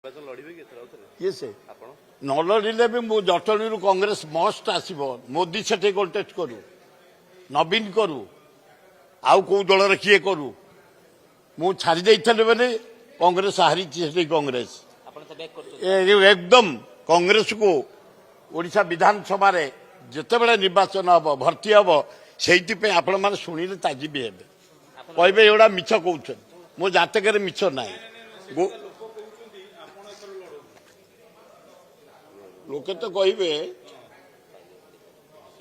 किए से न लड़े भी मु जटणी कांग्रेस मस्ट आसब मोदी से कल्टेस्ट करू नवीन करू आउ कौ दल किए करू मु छाड़ी बेले कांग्रेस हारी कांग्रेस एकदम कांग्रेस को ओडिशा विधानसभा जिते बड़े निर्वाचन हम भर्ती हम से आपण मैंने शुणिले ताजिबी हे कहे एगुड़ा मिछ कौन मो जातक मिछ ना लोके तो कहे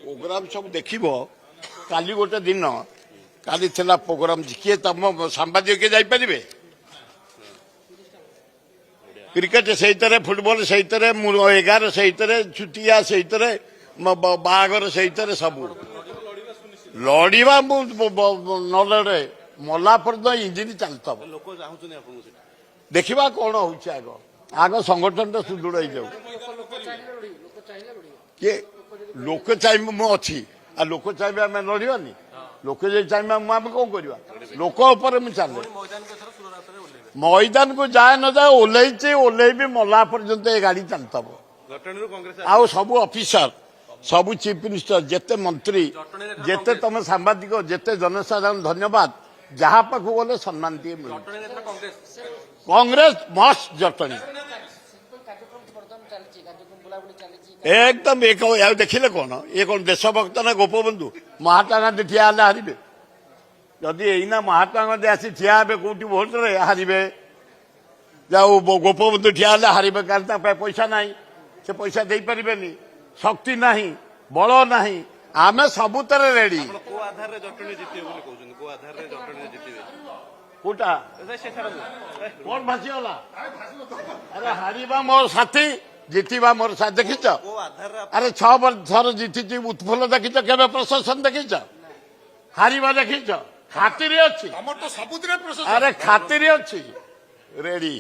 प्रोग्राम सब देख काली गोटे दिन काली थिला प्रोग्राम किए तुम सांबादिक किए जापे क्रिकेट से फुटबॉल से 11 से छुटिया से बागर से सब लड़वा न लड़े मला पर्यटन इंजिन चलता देखा कौन हो आग आग संगठन तो सुदृढ़ हो किए लोक चाहिए मु अच्छी आ लोक चाहिए आम लड़ानी लोक जो चाहिए आम कौन करवा लोक चले मैदान को जाए न जाए ओल्लैचे ओल्लैबी मला पर्यंत ये गाड़ी चलता आउ सब ऑफिसर सब चीफ मिनिस्टर जेते मंत्री जेते तुम सांबादिक जेते जनसाधारण धन्यवाद जहाँ पाख गले सम्मान दिए कांग्रेस मस्त जटणी एकदम एक देखिले कौन ये कौन देशभक्त ना गोपबंधु महात्मा गांधी ठिया हारे जदि एना महात्मा गांधी आसी ठिया हे कौटी भोट रे हारे जाऊ गोपबंधु ठिया हारे कारण पैसा ना से पैसा दे पारे शक्ति ना बल ना आम सबुतर रेडी कोटा कौन भासीगला अरे हारिबा मोर साथी जीतवा मोर साथ देखीच अरे 6 वर्ष जीति उत्फुल्ल देखीच केवे प्रशासन देखीच हारिबा देखीच खातिर अच्छी अरे खातिर अच्छी रेडी।